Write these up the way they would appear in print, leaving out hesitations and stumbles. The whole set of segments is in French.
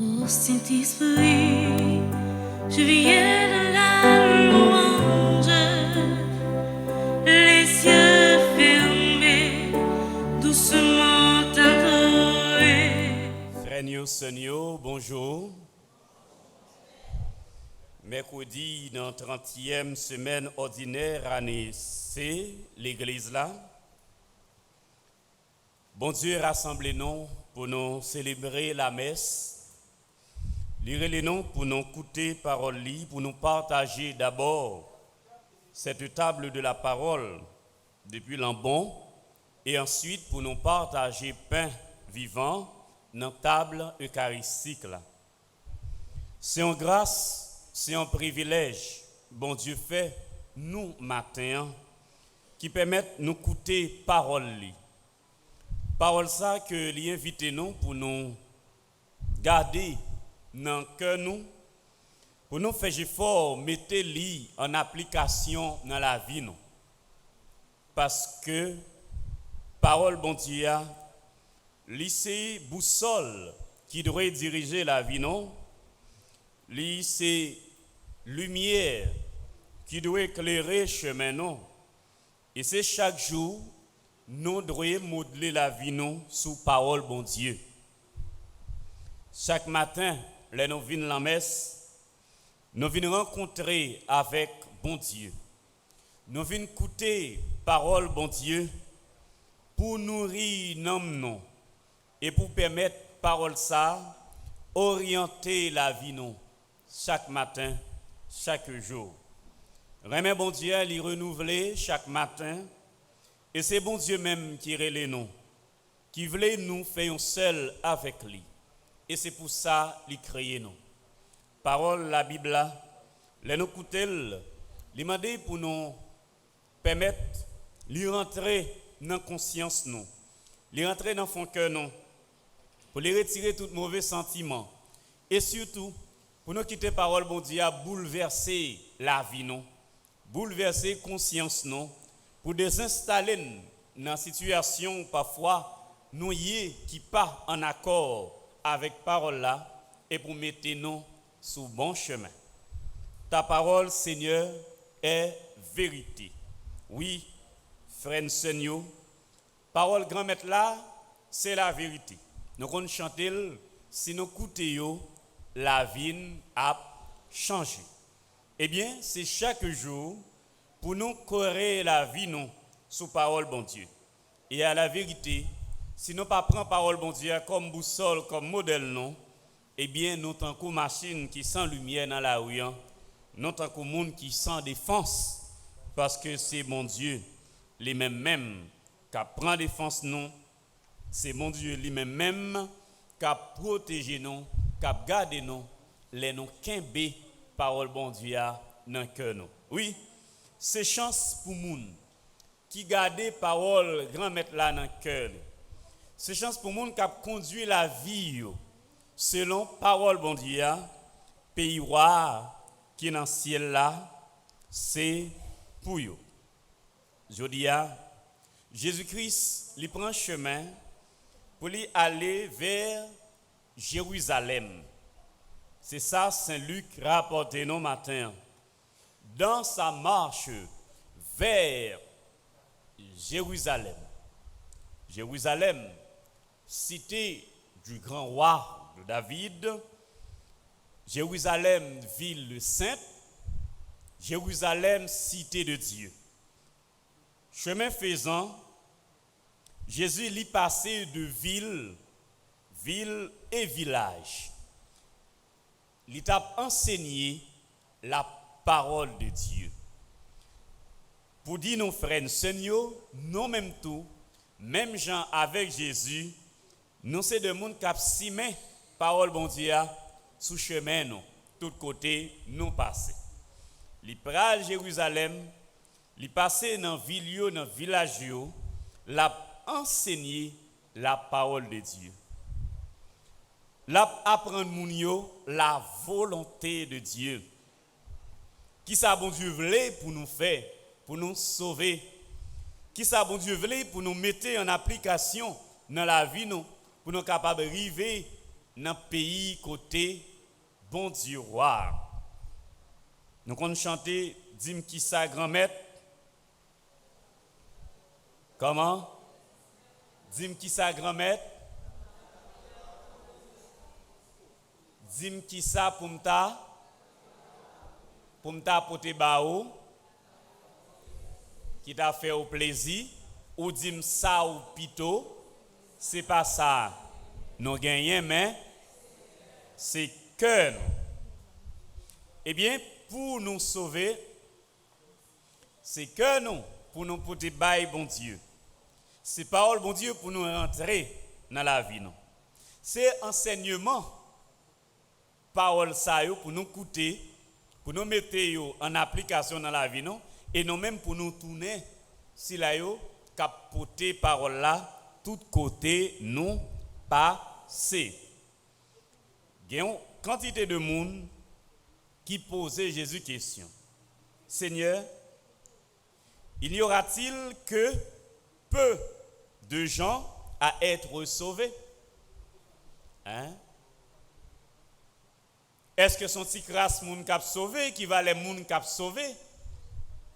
Ô Saint-Esprit, je viens de la louange, les yeux fermés, doucement adorés. Frère Senio, bonjour. Mercredi, dans la 30e semaine ordinaire, année C, l'église là. Bon Dieu, rassemblez-nous pour nous célébrer la messe. Lirez-les-nous pour nous écouter parole, pour nous partager d'abord cette table de la parole depuis l'embon et ensuite pour nous partager pain vivant dans la table eucharistique là. C'est une grâce, c'est un privilège, bon Dieu fait nous matin qui permettent nous écouter parole li. Parole ça que lui invite nous pour nous garder dans cœur nous, pour nous faire effort, mettez li en application dans la vie nous. Parce que parole bon Dieu, c'est boussole qui doit diriger la vie non. C'est lumière qui doit éclairer chemin non. Et c'est chaque jour nous devons modeler la vie nous sous parole bon Dieu. Chaque matin, là nous venons la messe, nous venons rencontrer avec bon Dieu. Nous venons écouter parole bon Dieu pour nourrir nous et pour permettre parole ça orienter la vie nous chaque matin, chaque jour. Remet bon Dieu l'y renouveler chaque matin et c'est bon Dieu même qui relève nous, qui voulait nous faire seul avec lui. Et c'est pour ça qu'il crée nous. Parole la Bible là, les nous écouter, les demander pour nous permettre de rentrer dans la conscience nous, de rentrer dans le cœur nous, pour les retirer tout mauvais sentiment. Et surtout, pour nous quitter parole bon Dieu à bouleverser la vie nous, bouleverser la conscience nous, pour désinstaller dans la situation parfois nous y qui pas en accord avec parole là et pour mettre nous sur bon chemin. Ta parole, Seigneur, est vérité. Oui, frère Seigneur, parole grand maître là, c'est la vérité. Nous allons chanter, si nous écoutons, la vie a changé. Eh bien, c'est chaque jour pour nous corriger la vie nous sous parole bon Dieu. Et à la vérité, si nous ne prenons pas parole bon Dieu comme boussole, comme modèle non, eh bien nous tant que machine qui sans lumière dans la rue, nous tant que monde qui sans défense, parce que c'est mon Dieu lui-même qui prend défense nous, c'est mon Dieu lui-même qui protège nous, qui garde nous, les nous quimbe parole bon Dieu dans cœur nous. Oui, c'est chance pour moun qui garde parole grand maître là dans cœur. C'est chance pour moun qui a conduit la vie selon parole bon Dieu, pays roi qui dans ciel là, c'est pour yo. Je dis Jésus-Christ il prend chemin pour aller vers Jérusalem. C'est ça Saint Luc rapporte nous matin. Dans sa marche vers Jérusalem. Jérusalem, cité du grand roi de David, Jérusalem, ville sainte, Jérusalem, cité de Dieu. Chemin faisant, Jésus l'y passé de ville et village. Il t'a enseigné la parole de Dieu. Pour dire nos frères, Seigneur, nous même tout, même gens avec Jésus, nous c'est de monde qui a simé parole bon Dieu sous chemin nous, tout côté nous passer. Li pral Jérusalem, li passer dans ville dans village yo, l'a enseigné la parole de Dieu. L'a apprendre moun yo la volonté de Dieu. Qui ça bon Dieu voulait pour nous faire, pour nous sauver? Qui ça bon Dieu voulait pour nous mettre en application dans la vie nous, pour nous capables d'arriver dans le pays côté bon Dieu roi. Nous on chanter Dim qui sa grand-mère. Comment? Dim qui sa grand-mère. Dim qui sa pour m'ta pote baou qui t'a fait au plaisir ou dim ça ou pito, c'est pas ça. Nous gagnons mais c'est que nous. Eh bien, pour nous sauver, c'est que nous, pour nous porter bail bon Dieu. C'est parole bon Dieu pour nous rentrer dans la vie. Non. C'est enseignement, parole ça pour nous écouter, pour nous mettre en application dans la vie. Non. Et non même pour nous tourner, si là yo, capoter parole là, tout côté nous passer. Il y a une quantité de monde qui posait Jésus question. Seigneur, il y aura-t-il que peu de gens à être sauvés? Hein? Est-ce que son petit crasse moun cap sauvé qui va les moun cap sauvé?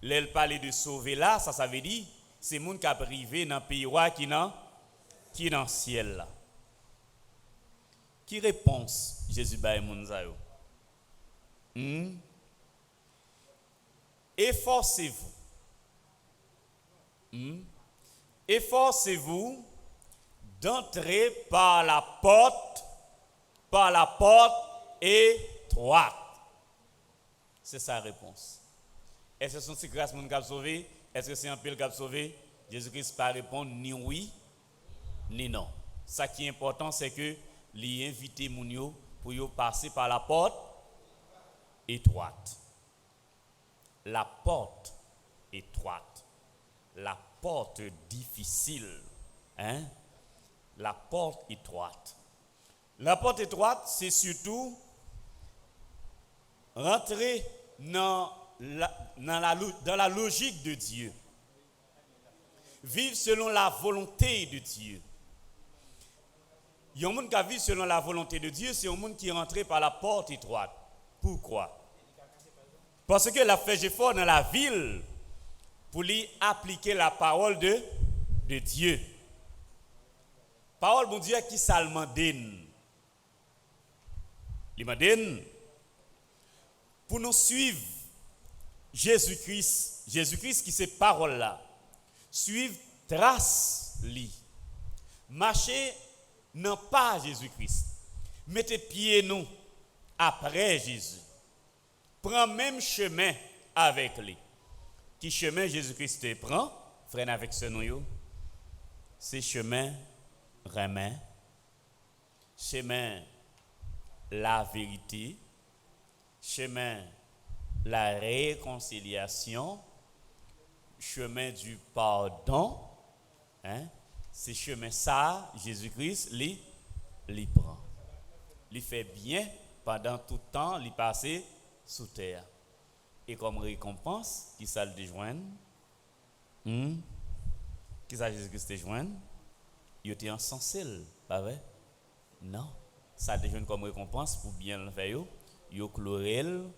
L'elle parler de sauver là, ça veut dire c'est moun cap privé dans pays roi qui dans le ciel là. Qui réponse Jésus baye moun sa yo? Efforcez-vous. Efforcez-vous d'entrer par la porte étroite. C'est sa réponse. Est-ce que c'est si grâce moun k'ap sauvé? Est-ce que c'est un pile k'ap sauvé? Jésus-Christ pas répondre ni oui ni non. Ça qui est important c'est que li invite moun yo pour yo passer par la porte étroite. La porte étroite. La porte difficile. Hein? La porte étroite. La porte étroite, c'est surtout rentrer dans la logique de Dieu. Vivre selon la volonté de Dieu. Il y a un monde qui vit selon la volonté de Dieu, c'est un monde qui est rentré par la porte étroite. Pourquoi? Parce que la fait fort dans la ville pour lui appliquer la parole de Dieu. Parole bon Dieu qui salmandine. Il m'a dit pour nous suivre Jésus-Christ qui c'est parole là. Suivre trace li. Marcher non pas Jésus-Christ. Mettez pied nous après Jésus. Prends même chemin avec lui. Qui chemin Jésus-Christ prend, frère avec ce nom, c'est chemin remet, chemin la vérité, chemin la réconciliation, chemin du pardon. Hein? C'est chemin ça, Jésus-Christ li prend. Il fait bien pendant tout le temps, il passe sous terre. Et comme récompense, qui ça le déjoigne? Qui ça Jésus-Christ te joigne? Il était encensé, pas vrai? Non. Ça le déjoigne comme récompense pour bien le faire, il chlorel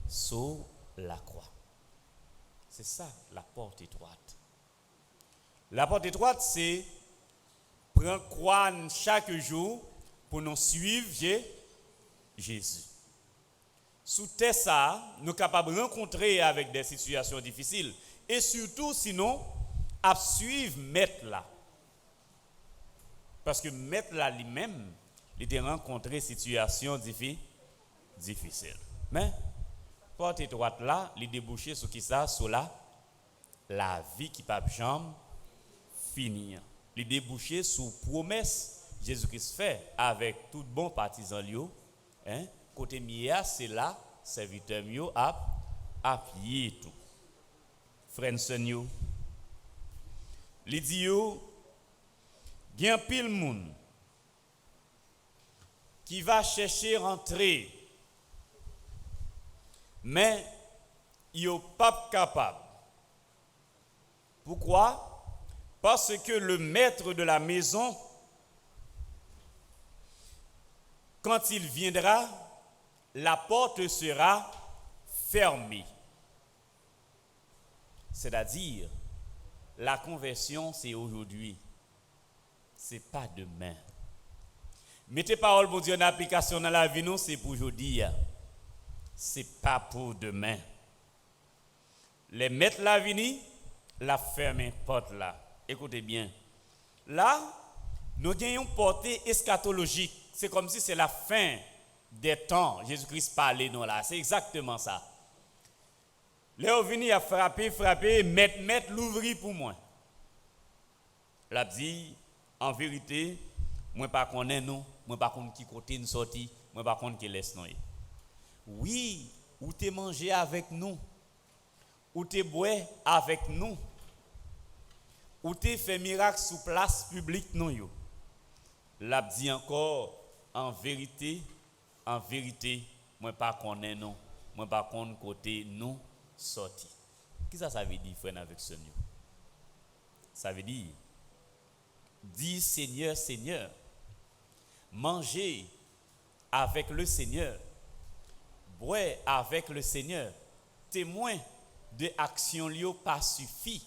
sur la croix. C'est ça, la porte étroite. La porte étroite, c'est prendre croix chaque jour pour nous suivre Jésus. Sous terre ça, nous sommes capables de rencontrer avec des situations difficiles. Et surtout, sinon, à suivre maître là. Parce que maître là lui-même, il a rencontré des situations difficiles. Mais, porte étroite là, il débouché sur qui ça? Sur la vie qui ne peut jamais finir. Il débouché sur promesse Jésus-Christ fait avec tout bon partisan lieu. Hein? Côté mia, c'est là, serviteur mio a pied tout. Frère Seigneur, il dit yo, gen pile moun qui va chercher rentrer, mais yo pas capable. Pourquoi? Parce que le maître de la maison quand il viendra, la porte sera fermée. C'est-à-dire, la conversion, c'est aujourd'hui. C'est pas demain. Mettez parole, bon Dieu, en application dans la vie, non, c'est pour aujourd'hui. C'est pas pour demain. Les mettre la vie, la fermer porte là. Écoutez bien. Là, nous avons une portée eschatologique. C'est comme si c'est la fin des temps. Jésus-Christ parlait nous là. C'est exactement ça. Léo vini a frappé, mettre l'ouvrir pour moi. L'a dit, en vérité, moi pas connais nous, moi pas connais qui côté nous sorti, moi pas connais qui laisse nous. Oui, ou t'es mangé avec nous, ou t'es boire avec nous, ou t'es fait miracle sous place publique nous yo. L'a dit encore, en vérité, moi pas connais nous, moi pas connais côté nous sorti. Qu'est-ce que ça veut dire, frère, avec ce nous? Ça veut dire, dis Seigneur, Seigneur, manger avec le Seigneur, boire avec le Seigneur, témoin de action liée pas suffit.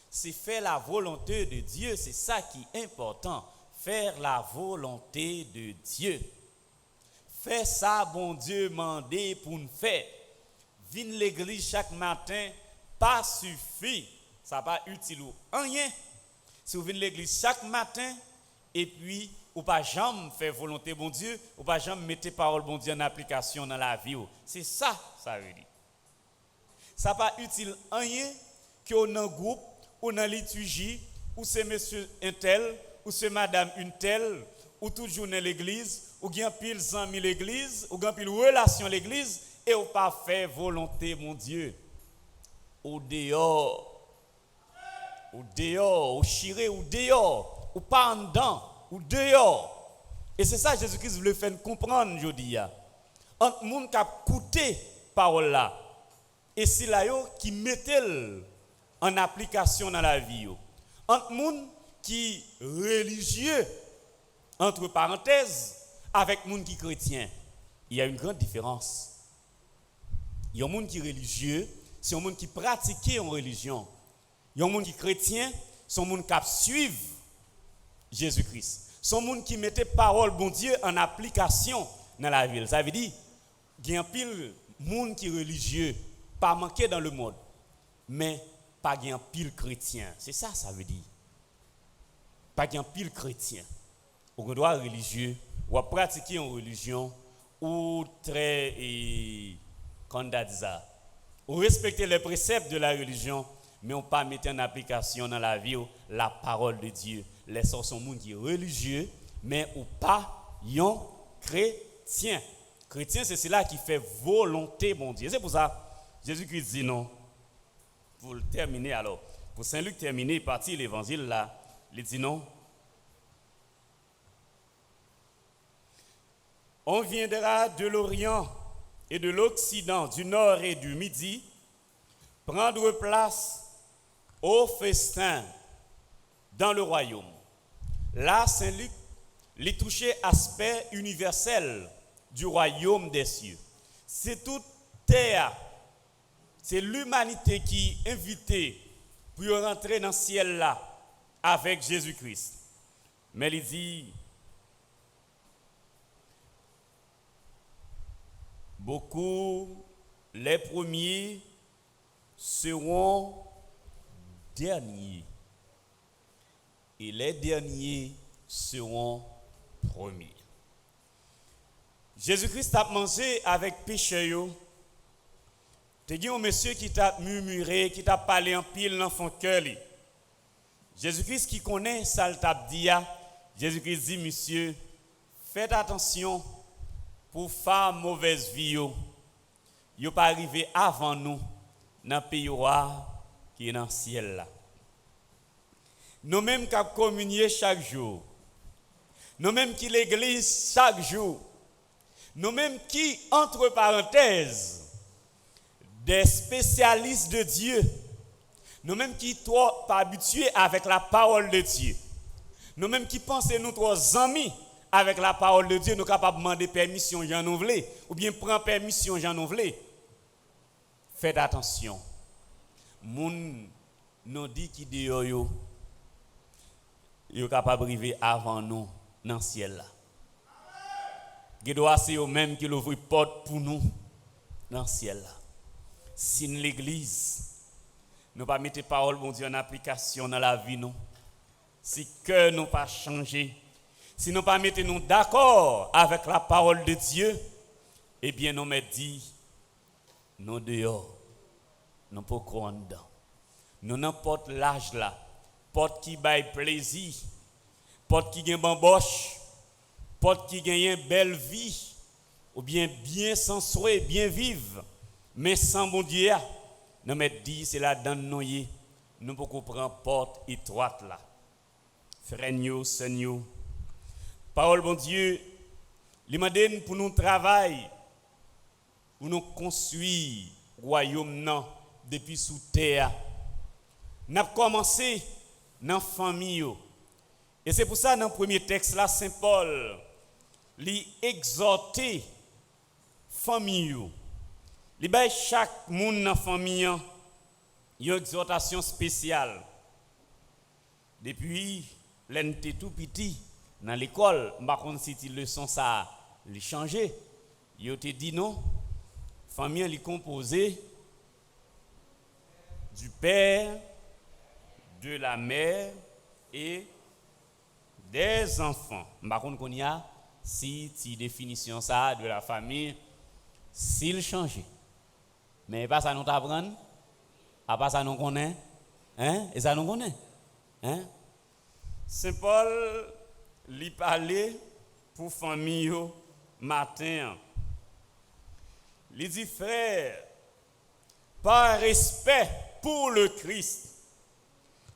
C'est faire la volonté de Dieu, c'est ça qui est important. Faire la volonté de Dieu. Faire ça, bon Dieu, mandé pour nous faire. Venir l'église chaque matin, pas suffit. Ça pas utile ou rien. Si vous venez l'église chaque matin, et puis, ou pas jamais faire volonté, bon Dieu, ou pas jamais mettre parole, bon Dieu, en application dans la vie. C'est ça, ça veut dire. Ça pas utile rien que dans un groupe, ou dans la liturgie, ou c'est monsieur un tel, ou c'est madame une telle, ou toujours dans l'église, ou bien pile amis l'église, ou bien pile relation l'église, et ou pas faire volonté, mon Dieu. Ou dehors, ou chiré, ou dehors, ou pas en dedans, ou dehors. Et c'est ça Jésus-Christ veut faire comprendre aujourd'hui. Entre les gens qui ont écouté parole là, et c'est là qui mettent en application dans la vie. Entre les gens qui sont religieux, entre parenthèses, avec les gens qui sont chrétiens, il y a une grande différence. Il y a des gens qui sont religieux, c'est des gens qui pratiquent une religion. Il y a des gens qui sont chrétiens, sont des gens qui suivent Jésus-Christ. Sont des gens qui mettent parole, bon Dieu, en application dans la vie. Ça veut dire qu'il y a pile de gens qui sont religieux, pas manqué dans le monde, mais pas un pile chrétien. C'est ça, ça veut dire. Pas un pile chrétien. On doit être religieux, ou pratiquer une religion, ou très, ou respecter les préceptes de la religion, mais on ne pas mettre en application dans la vie la parole de Dieu. Les gens sont des gens qui sont religieux, mais ou pas un chrétien. Chrétien, c'est cela qui fait volonté, mon Dieu. C'est pour ça Jésus-Christ dit non. Pour le terminer alors, pour Saint Luc terminer, partir l'évangile là, il dit non. On viendra de l'Orient et de l'Occident, du Nord et du Midi, prendre place au festin dans le royaume. Là, Saint Luc, les touchait aspect universel du royaume des cieux. C'est toute terre, c'est l'humanité qui est invitée pour rentrer dans le ciel là avec Jésus-Christ. Mais il dit, beaucoup, les premiers seront derniers. Et les derniers seront premiers. Jésus-Christ a mangé avec pécheurs. Tu as un monsieur qui t'a murmuré, qui t'a parlé en pile dans son cœur. Jésus-Christ qui connaît ça, le t'a dit. Jésus-Christ dit, monsieur, faites attention pour faire mauvaise vie. Vous ne pas arriver avant nous dans le pays qui est dans le ciel là. Nous-mêmes qui communions chaque jour. Nous-mêmes qui l'église chaque jour. Nous-mêmes qui, entre parenthèses, des spécialistes de Dieu. Nous-mêmes qui trop pas habitués avec la parole de Dieu. Nous-mêmes qui pensons nous trop amis avec la parole de Dieu, nous sommes capables de demander permission, j'en nous voulons, ou bien prendre permission, j'en nous voulons. Faites attention. Moun nous dit qui dehors yo, capable de arriver avant nous dans le ciel là. C'est eux même qui l'ouvrent porte pour nous dans le ciel là. Si l'église nous pas mettre parole bon Dieu en application dans la vie nous, si cœur nous pas changer, si nous pas mettre nous d'accord avec la parole de Dieu, eh bien nous me dit nous dehors, nous pas croire dedans. Nous n'importe l'âge là, porte qui baille plaisir, porte qui gagne bamboche, porte qui gagne belle vie, ou bien sensué, bien vivre, mais sans bon Dieu, nous me dit c'est là dans nous nous pouvons prendre porte étroite là. Frère nous, Seigneur, parole bon Dieu, il m'a donné pour nous travailler, pour nous construire royaume non depuis sous terre. Nous avons commencé dans la famille. Et c'est pour ça, dans le premier texte, là, Saint Paul, lui exhorté famille. Il y a chaque monde dans la famille une exhortation spéciale. Depuis l'année tout petit, dans l'école, je ne sais pas si la leçon ça a changé. Il te dit non, la famille est composée du père, de la mère et des enfants. Par contre, il y a si définition ça de la famille, s'il change. Mais pas ça nous t'apprendre, pas ça nous connaît, hein? Et ça nous connaît, hein? Saint Paul lui parlait pour famille matin. Il dit frère, par respect pour le Christ,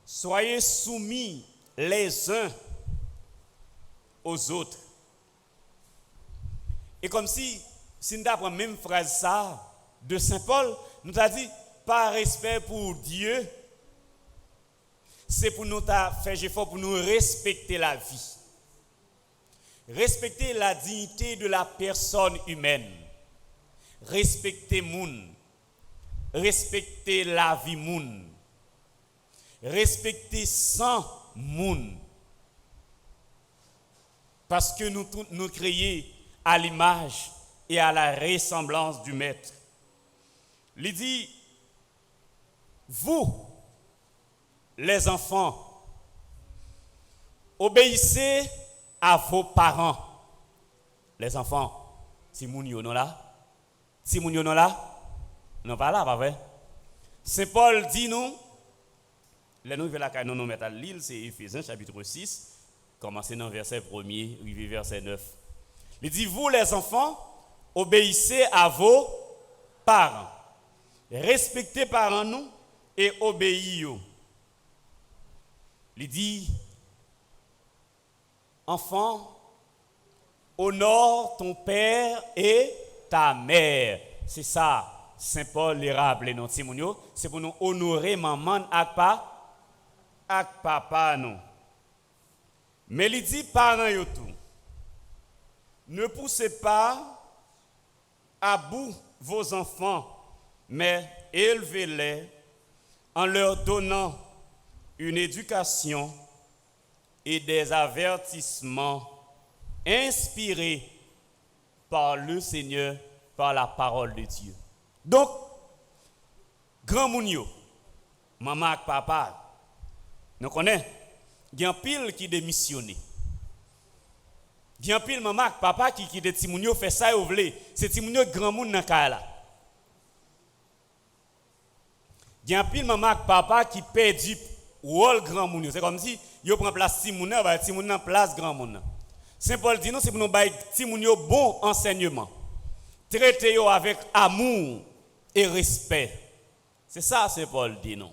soyez soumis les uns aux autres. Et comme si nous avons la même phrase ça de Saint Paul, nous a dit par respect pour Dieu, c'est pour nous faire effort pour nous respecter la vie. Respecter la dignité de la personne humaine. Respecter moun. Respecter la vie moun. Respecter sans moun. Parce que nous créons à l'image et à la ressemblance du Maître. Il dit, vous, les enfants, obéissez à vos parents. Les enfants, si moun yo non là, si moun yo non là, non pas là, pas vrai. Saint Paul dit nous, les nous la nous mettre à l'île, c'est Éphésiens chapitre 6, commencez dans verset 1er, arrivé verset 9. Il dit, vous les enfants, obéissez à vos parents. Respectez parents nous et obéissez. Il dit, enfant, honore ton père et ta mère. C'est ça, Saint Paul les rappelle non Timounio, c'est pour nous honorer maman et papa non. Mais il dit parents yo tout. Ne poussez pas à bout vos enfants, mais élevez-les en leur donnant une éducation et des avertissements inspirés par le Seigneur, par la parole de Dieu. Donc, grand mounio, maman et papa, nous connaissons, il y a un pile qui démissionné. Il y a un pile maman et papa qui de Timounio fait ça et ouvlé. C'est Timounio grand moun dans la. Il y a un pile maman et papa qui perdu rôle grand moun. C'est comme si yo prend place Timounio, bah Timounio place grand moun. Saint Paul dit non, c'est pour nous bailler Timounio bon enseignement. Traitez yo avec amour et respect. C'est ça Saint Paul dit non.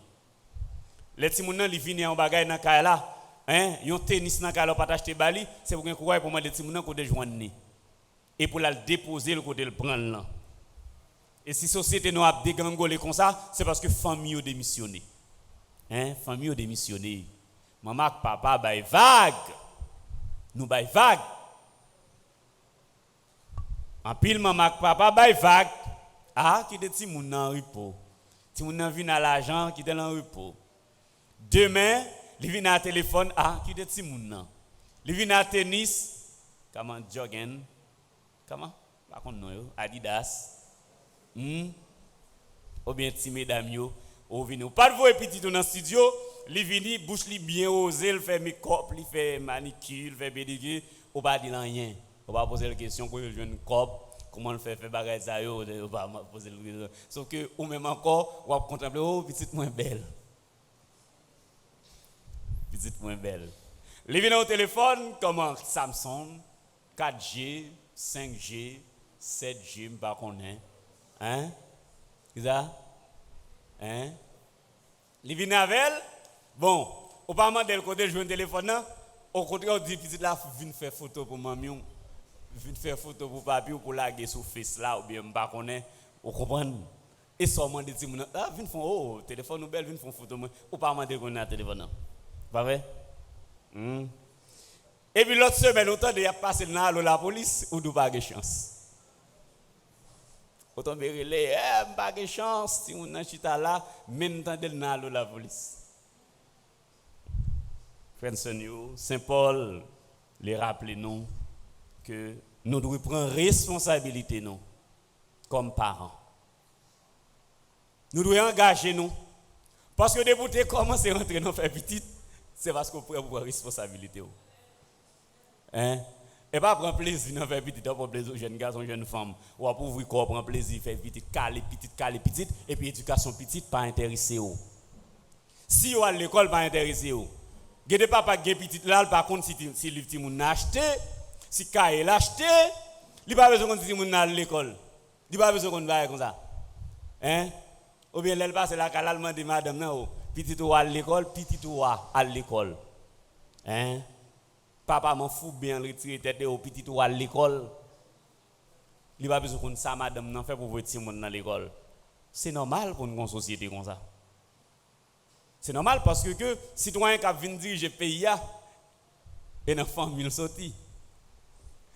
Les Timounio li vini en bagay dans la là. Hein, yon tennis nan kala pas acheter bali, c'est pour qu'on courage pour demander Timoun ko de joindre et pour la déposer le côté le prendre là. Et si société nous a dégangolé comme ça, c'est parce que famille a démissionné. Hein, famille a démissionné. Maman papa bay vague. Nous bay vague. En pile maman papa bay vague. Ah, qui de ti moun nan repos. Ti moun nan vinn à l'argent qui dans repos. Demain, il vient à téléphone, ah, qui de ti moun nan. Il vient à tennis, comment jogging, comment? Par contre non yo, Adidas. Ou bien ti mesdames yo, ou vinn pas de voix petit dans studio, il vient bouche li bien osé, il fait make-up, il fait manicure, il fait pédicure, ou pas dire rien. On va poser la question quand je viens une cop, comment on fait bagage ça yo, on va poser la question. Sauf que ou même encore, on va contempler oh petite moins belle. Petite moins belle. Les vient au téléphone comment Samsung 4G, 5G, 7G, pas connaît. Hein? C'est ça? Hein? Les vient avec elle. Bon, on pas demander le côté jouer un téléphone là, au contraire on dit petite là vient faire photo pour mamie. Vient faire photo pour papi ou pour laguer sur face là ou bien pas connaît ou comprendre et seulement des petits ah vient font oh téléphone ou belle vient font photo ou pas demander qu'on a téléphone pas vrai et puis l'autre semaine autant de y a passé dans la police ou d'ou pas de chance autant me relé pas de chance si on a chita là même temps de dans la police frère Saint Paul les rappeler nous que nous devons prendre responsabilité nous comme parents. Nous devons engager nous parce que depuis que commencé à rentrer dans faire petite, c'est parce qu'on prend responsabilité. Hein? Et pas prendre plaisir dans faire petite, prendre plaisir aux jeunes garçons, aux jeunes femmes, ou pour ouvrir corps prendre plaisir faire petite, caler petite et puis éducation petite pas intéressé ou. Si vous à l'école pas intéressé ou. Gade papa gen petite là par contre si le petit moun acheté si Kaye l'acheter, il pas besoin qu'on dise mon à l'école. Il pas besoin qu'on va comme ça. Hein? Ou bien elle passe la calal demander madame non, petit ou à l'école, petit ou à l'école. Hein? Papa m'en fout bien retirer tête au petit ou à l'école. Il pas besoin qu'on ça madame non fait pour voir petit monde dans l'école. C'est normal pour une société comme ça. C'est normal parce que citoyen qui vient diriger pays et dans famille sorti.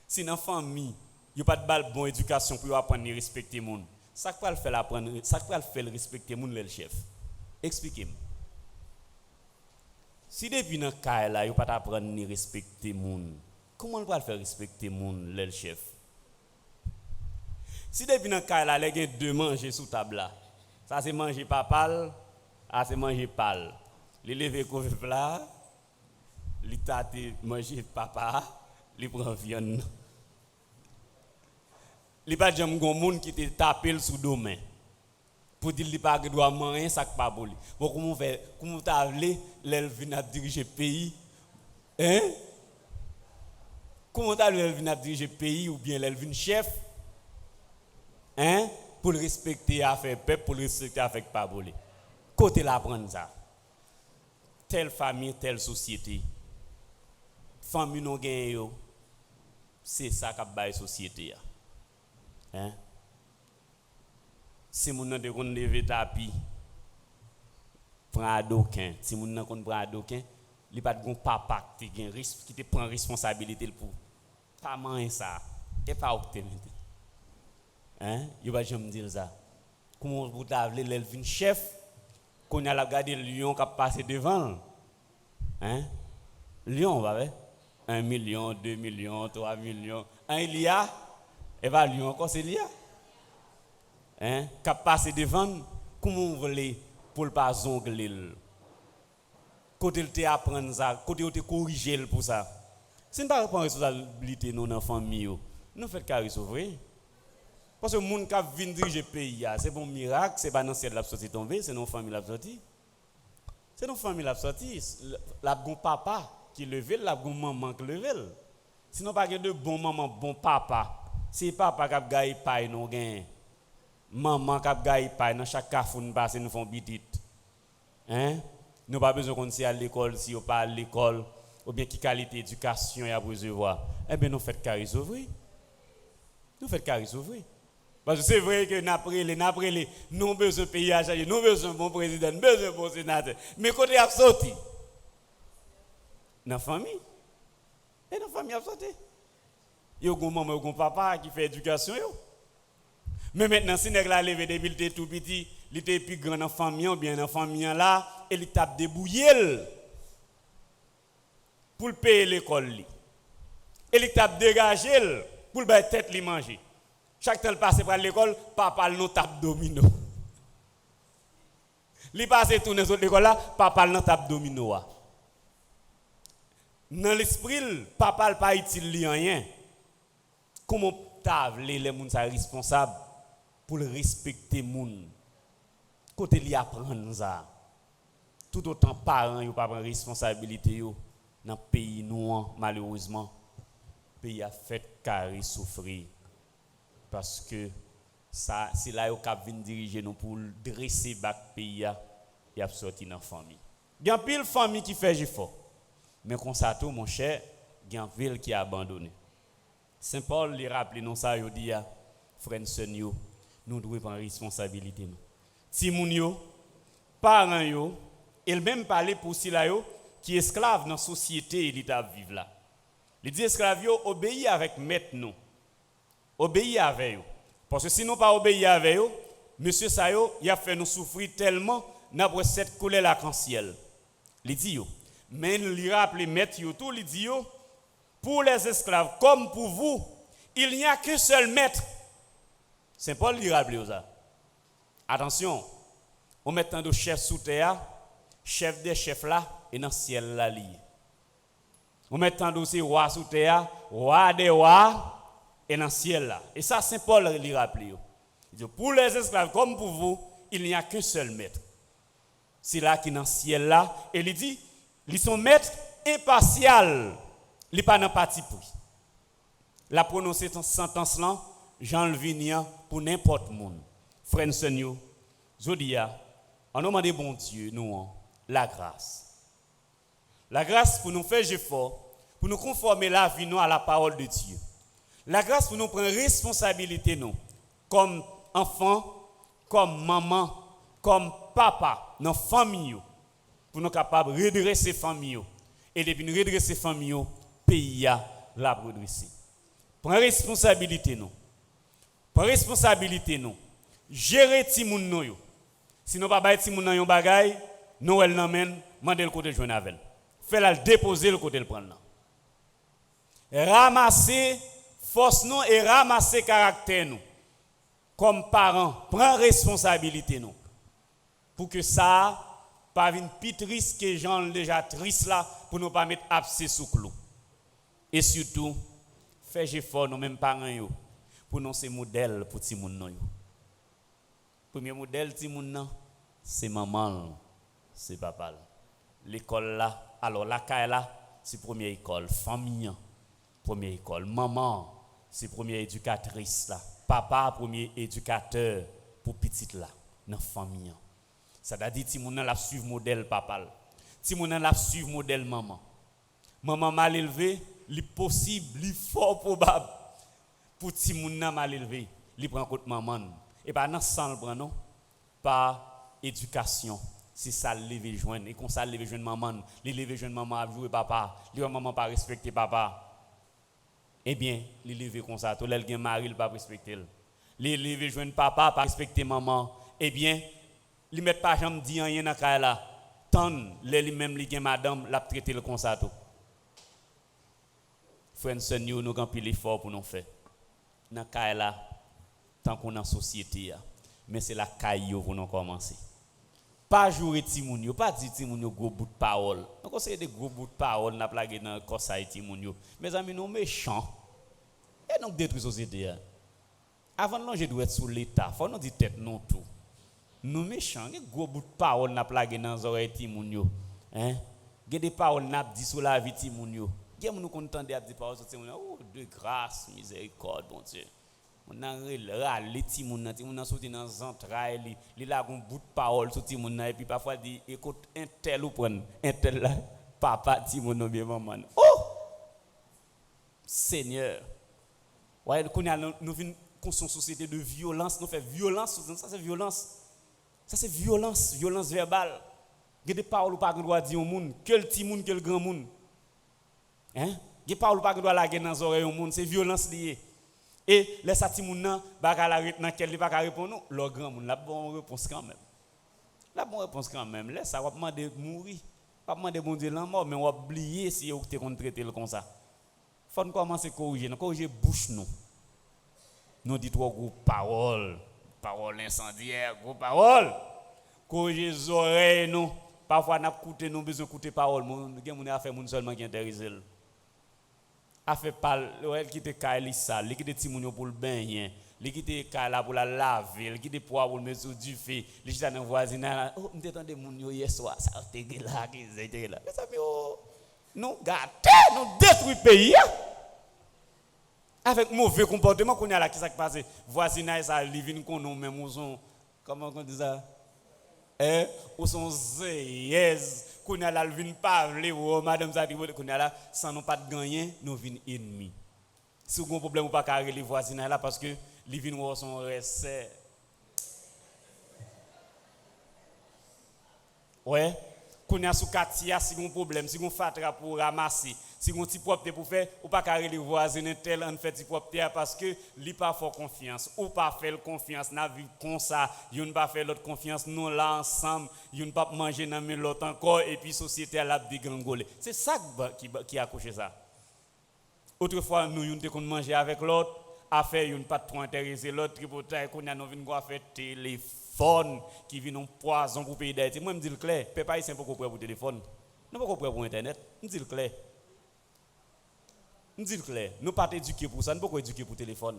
Si dans la famille, il n'y a pas de bonne éducation pour apprendre à respecter les gens, ça peut le faire apprendre, ça peut le faire respecter les gens, le chef. Expliquez-moi. Si depuis dans le cas là, il n'y a pas d'apprendre à respecter les gens, comment on peut le faire respecter les gens, le chef? Si depuis dans le cas là, il y a deux manger sous table là, ça c'est manger papa, ça c'est manger pal. Il lever couvre plat, il tâte manger papa, il prend viande. Il n'y a pas de monde qui te tape sous domaine. Pour dire qu'il n'y a pas de droit manger, ça ne pas boli. Bon, comment tu as appelé, l'elle vient diriger le pays? Hein? Comment tu as appelé, l'elle vient diriger le pays ou bien l'elle vient chef? Hein? Pour le respecter à faire peuple, pour le respecter à faire pas boli. Côté l'apprendre ça. Telle famille, telle société. Famille non gagne, c'est ça qui a la société. Hein? Si moun nan de kon leve tapis prend adoquin, si moun nan kon prend adoquin, li pas gon papa qui gen risque qui te prend responsabilité pour pas manger ça et pas opter. Hein? Yo va jamais dire ça. Comment vous t'avez l'elvin chef qu'on a la garder lion qui passer devant. Hein? Lion va ver 1 million, 2 millions, 3 millions, il y a évaluons encore c'est lié. Hein? Cap passer devant, comment vous voulez pour le pas zongler. Côté te apprendre ça, côté te corriger pour ça. C'est pas prendre responsabilité nous dans famille nous fait carré sauver. Parce que les gens qui viennent diriger le pays, c'est bon miracle, c'est pas dans le ciel la sortie tomber, c'est nos familles la sortie. C'est nos familles la sortie, la bon papa qui levé, la bon maman qui levé. Sinon pas de bon maman, bon papa. Si papa qui a gagné paille nous gain. Maman qui a gagné paille dans chaque café nous passe nous font petite. Hein? Nous pas besoin qu'on soit à l'école si on pas à l'école ou bien qui qualité d'éducation y a recevoir. Eh bien nous fait carré s'ouvrir. Nous fait carré s'ouvrir. Parce que c'est vrai que n'après nous besoin pays à changer, nous besoin bon président, besoin bon sénateur. Mais côté a sorti. Dans la famille. Et dans la famille a sorti. Yo gon maman, gon papa qui fait éducation yo. Mais maintenant si nèg la levé depuis il était tout petit, il était plus grand dans famille ou bien dans famille là, et il tape débouiller pour le payer l'école li. Et il tape dégager pour le bailler tête li manger. Chaque temps il passe par l'école, papa nous tape domino. Li passe tout dans l'école là, papa nous tape domino. Dans l'esprit, papa pas utile rien. Comment table les gens sont responsables pour respecter moun. Côté li apprendre ça. Tout autant parents yo pas prendre responsabilité yo dans pays nous malheureusement pays a fait carré souffrir parce que ça c'est là yo cap vinn diriger nous pour dresser back pays a sorti dans famille. Il y a pile famille qui fait effort. Mais comme ça tout mon cher, il y a une ville qui a abandonné. Saint Paul lui rappelle non ça, il dit frères et sœurs, nous devons prendre responsabilité. Si moun yo, parents yo, et même parler pour si là yo qui esclave dans la société et l'état vivre là. Il dit esclave yo obéit avec maître nous. Obéit avec eux. Parce que si nous pas obéir avec eux, monsieur ça yo, il a fait nous souffrir tellement d'après cette colère l'arc-en-ciel. Il dit yo, mais il lui rappelle maître yo tout, il dit yo pour les esclaves comme pour vous, il n'y a qu'un seul maître. Saint Paul lui rappelle ça. Attention, on met tant de chefs sous terre, chef des chefs là et dans le ciel là lié. On met tant de rois sous terre, roi des rois et dans le ciel là. Et ça Saint Paul lui rappelle. Il dit pour les esclaves comme pour vous, il n'y a qu'un seul maître. C'est là qui est dans le ciel là et il dit ils sont maîtres impartial. Il n'est pas dans parti pris. La prononcer cette sentence là, Jean le Vignan pour n'importe monde. Frères et sœurs, Zodia, on demande bon Dieu, nous, la grâce. La grâce pour nous faire effort, pour nous conformer la vie nous à la parole de Dieu. La grâce pour nous prendre responsabilité nous, comme enfants, comme maman, comme papa, dans la famille, pour nous capables de redresser famille. Et depuis nous redresser famille, pays a la redresser. Prends responsabilité nous. Prends responsabilité nous. Gérer ti moun nou yo. Si nous pas bay ti moun nan yon bagay, nous elle n'amène, mandel côté joindre avec. Fait la déposer le côté le prendre. Ramasser force nous et ramasser caractère nous. Comme parents, prends responsabilité nous. Pour que ça pas une petite risque que gens déjà triste là pour nous pas mettre abcès sous clou. Et surtout, fais effort nous même parents yo pour nous ces modèles pour ti moun nan yo. Premier modèle ti moun nan c'est maman, c'est papa. L'école là, alors la caille là, c'est première école, famille, première école, maman, c'est première éducatrice là, papa premier éducateur pour petite là dans famille. Ça veut dire ti moun nan la suivre modèle papa. Ti moun nan la suivre modèle maman. Maman mal élevé, li possible, li fort probable pour ti moun nan mal élevé, li prend compte maman. Et pas dans sans le prend non, par éducation. Si ça lever joindre et comme ça lever joindre maman, li lever joindre maman à jouer papa, li maman pas respecter papa. Eh bien, li lever comme ça, tout l'el gen mari il pas respecter. Li lever joindre papa pas respecter maman. Eh bien, li met pas jambe di rien dans kay là. Tant li même li gen madame l'a traiter le comme ça tout. Frères et sœurs, nous grand pile effort pour nous faire. Dans kay là tant qu'on en société mais c'est la caille pour nous commencer. Pas jouer ti moun yo, pas dire ti moun yo gros bout de parole. On conseille des gros bouts de parole n'a plagué dans conseil ti moun yo. Mes amis nous méchants. Et donc détruire société. Avant de je dois être sous l'état, faut nous dire tête non tout. Nous méchants, des gros bout de parole n'a plagué dans oreilles ti moun yo. Hein? Des paroles n'a dit sur la vie ti moun yo. Gen nous content de dire paroles sur ti moun yo. Oh de grâce, miséricorde, bon Dieu. On a râlé ti moun nan sorti dans entrailles li la gon bout de parole sur ti moun nan et puis parfois dit écoute un tel ou prendre un tel là papa ti moun nan bien maman. Oh Seigneur. Ouais nous vinn con son société de violence, nous fait violence, ça c'est violence. Ça c'est violence verbale. Il y a des paroles ou pas qu'on doit dire au monde, quel ti moun, quel grand monde. Hein? Ge parole pas que doit la gen dans oreille au monde, c'est violence liée. Et les sati moun nan ba ka la dans quel pas ka répondre, le grand monde la bonne réponse quand même. La bonne réponse quand même, laisse ça va demander mourir. Pas demander bon Dieu la mort, mais on va oublier si vous te traiter comme ça. Faut commencer à corriger bouche nous. Nous dit trois gros paroles, paroles incendiaires, gros paroles. Corriger les oreilles nous. Parfois n'a écouté nous besoin écouter paroles, mon a fait moun seulement qui intéresse. A fait parler, elle qui te caille sale, elle qui te timoun pour le baigner, elle qui te caille là pour la laver, elle qui te poids pour le mettre sur du feu, les gens dans voisinage, oh, m'tendez moun yo hier soir, ça te là, qui était là. Mais ça nous gâter, nous détruire pays. Avec mauvais comportement qu'on a là qui ça passe, voisinage ça living qu'on nous même on comment on dit ça? Ou son zéyez qu'on a là vinn pas ou madame ça dit qu'on a là sans nous pas de gagner nous vinn ennemi si vous avez un problème ou pas carré les voisins là parce que les vinn ou son recès ouais qu'on a sous quartier si vous un problème si vous fatra pour ramasser si vous petit propre pour faire ou pas carré les voisins tel en fait petit propre parce que li pas fort confiance ou pas faire confiance n'a vivre comme ça yon pas faire l'autre confiance nous là ensemble yon pas manger dans mais l'autre encore et puis société à la dégringoler c'est ça qui a accouché ça autrefois nous yon te qu'on manger avec l'autre affaire yon pas trop intéressé l'autre tripotaille qu'on a nous vinn quoi faire téléphone qui vient un poison pour pays d'Haïti moi me dit le clair peuple haïtien pas prêt pour téléphone nous pas prêt pour internet me dit le clair. Nous disons clair, nous pas éduqués pour ça, nous pas éduqués pour téléphone.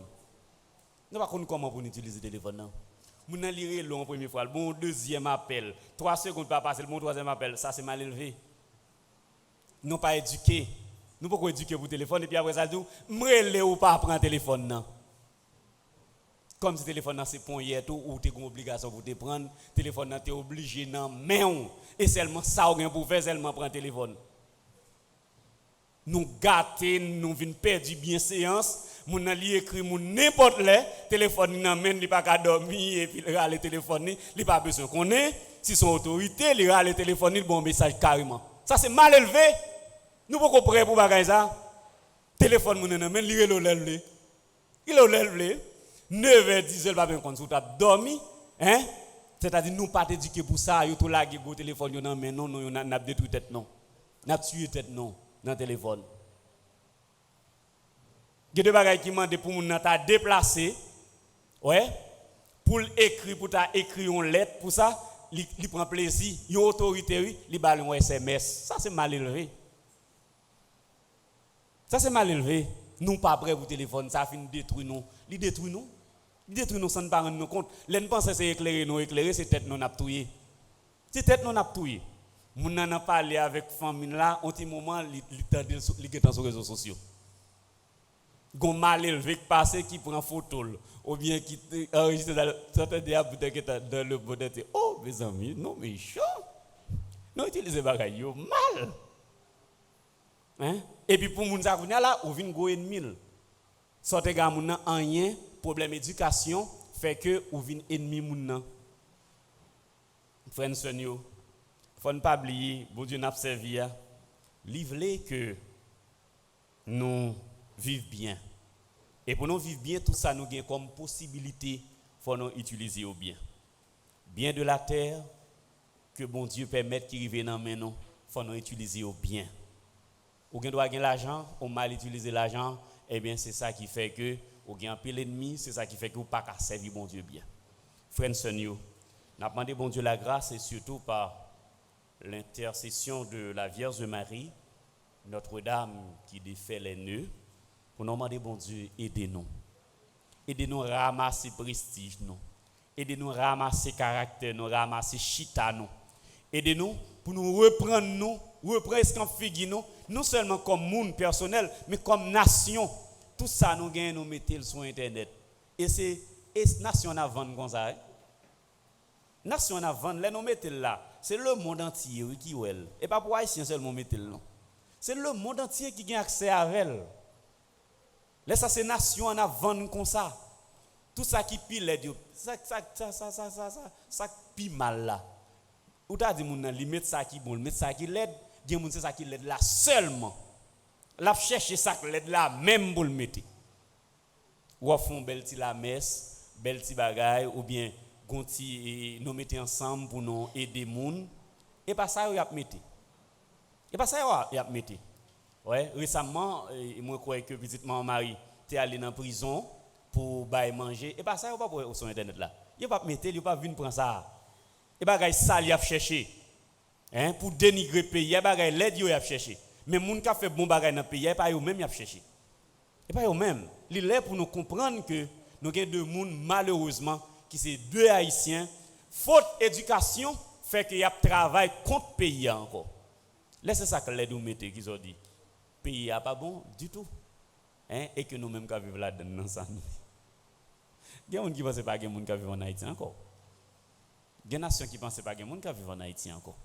Nous pas connaître comment pour utiliser téléphone non. Nous n'allons lire long première fois, bon deuxième appel, 3 secondes pas passer, le bon troisième appel, ça c'est mal élevé. Nous pas éduqués. Nous pas éduqués pour téléphone et puis après ça nous m'relé ou pas prendre téléphone non. Comme si téléphone c'est point hier tout ou tu as une obligation pour te prendre, téléphone tu es obligé non mais et seulement ça ou bien pour faire seulement prendre téléphone. Nous gâter, nous vinn perdre bien séance, mon ali écrit mon n'importe les téléphone nan men li pas ka dormir et puis le téléphone li pas besoin connaît si son autorité li le téléphone bon message carrément. Ça c'est mal élevé. Nous pas prêt pour bagay ça. Téléphone mon nan men li le lève. Il le lève 9h 10h pas bien quand tu as dormi, hein? C'est-à-dire nous pas éduquer pour ça, yo tout la go téléphone yo nan men non on a détruit tête non. N'a tué tête non. Dans le téléphone. Il y a des bagages qui demandent pour nous ta déplacer. Ouais. Pour écrire, pour ta écrire une lettre, pour ça, il prend plaisir. Il y a une autorité, il balle un SMS. Ça, c'est mal élevé. Ça, c'est mal élevé. Nous pas prêts pour le téléphone, ça finit détruire nous. Il détruit nous. Il détruit nous sans ne pas rendre nous compte. L'en pense c'est éclairer, c'est tête non aptouillé. C'est tête non aptouillé. Moun nan parler avec famille là, un petit moment li est sur les réseaux sociaux. Gon mal élevé qui passe qui prend photo ou bien qui enregistre dans le bonnet. Oh mes amis, non méchant. Non utiliser bagay yo mal. Hein? Et puis pour moun sa kounya là, ou vinn go ennemi. Sorte ga moun nan rien, problème éducation fait que ou vinn ennemi moun nan. Frère Sonio faut ne pas oublier, bon Dieu n'a pas servi à livrer que nous vivons bien. Et pour nous vivre bien, tout ça nous gagne comme possibilité, faut nous utiliser au bien. Bien de la terre, que bon Dieu permette qu'il arrive dans main nous, faut nous utiliser au bien. Ou bien doit gagner l'argent, ou mal utiliser l'argent, eh bien c'est ça qui fait que ou gagne un peu l'ennemi, c'est ça qui fait que ou pas servir bon Dieu bien. Frère Sonio, n'a demandé bon Dieu la grâce et surtout par l'intercession de la Vierge Marie, Notre-Dame qui défait les nœuds, pour nous demander, bon Dieu, aidez-nous. Aidez-nous à ramasser prestige, nous. Aidez-nous à ramasser caractère, nous ramasser chita, nous. Aidez-nous pour nous reprendre escamp figure, nous, non seulement comme monde personnel, mais comme nation. Tout ça, nous gagnons, nous mettons sur Internet. Et c'est nation à vendre comme ça. Nation à vendre, là, nous mettons là. C'est le monde entier qui est elle. Et pas pour Haïtien seulement mettre le nom. C'est le monde entier qui a accès à elle. Là, ça c'est nation en avant comme ça. Tout ça qui pile, ça pile mal là. Ou t'as dit, mon li mettre ça qui bon, mettre ça qui l'aide, bien mon c'est ça qui l'aide là seulement. La chercher ça l'aide là même pour le mettre. Ou font belle ti la messe, belle ti bagaille ou bien gonti nous mettons ensemble pour nous aider moun et pas ça y a mettre. Et pas ça y a mettre. Ouais, récemment moi crois que petite maman Marie t'es allé dans prison pour bailler manger et pas ça y a pas pour sur internet là. Il pas mettre, il pas venir prendre ça. Et bagaille ça y a chercher. Hein pour dénigrer pays, bagaille l'aide y a chercher. Mais moun qui fait bon bagaille dans pays, pas eux même y a chercher. Et pas eux même. Il est pour nous comprendre que nous avons deux monde malheureusement qui c'est deux haïtiens faute éducation fait qu'il y a travail contre pays encore. Laissez ça que les deux mettez qui ont dit pays a pas bon du tout. Hein et que nous même qui vivons là-dedans ensemble. Il y a des gens qui pensent pas qu'il y a des gens qui vivent en Haïti encore. Il y a des nations qui pensent pas qu'il y a des gens qui vivent en Haïti encore.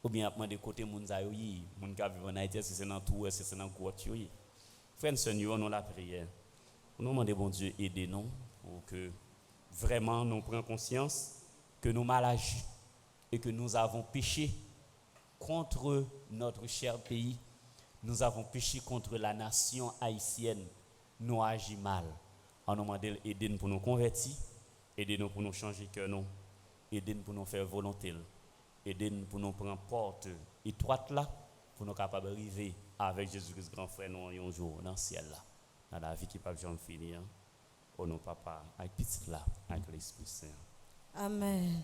Ou bien après de côté moun za yo yi, moun ka vivre en Haïti, si c'est dans tout, si c'est dans grotte yo yi. Frères et sœurs, nous la prière. Nous demandons bon Dieu aider nous pour que vraiment nous prenions conscience que nous mal agi et que nous avons péché contre notre cher pays. Nous avons péché contre la nation haïtienne. Nous agissons mal. On nous demande aider nous pour nous convertir, aider nous pour nous changer cœur nous, aider nous pour nous faire volonté. Aidez-nous pour nous prendre porte étroite là, pour nous capables d'arriver avec Jésus-Christ, grand frère, nous un jour dans le ciel là, dans la vie qui ne peut jamais finir. Au nom papa, avec petit là, avec l'Esprit Saint. Amen.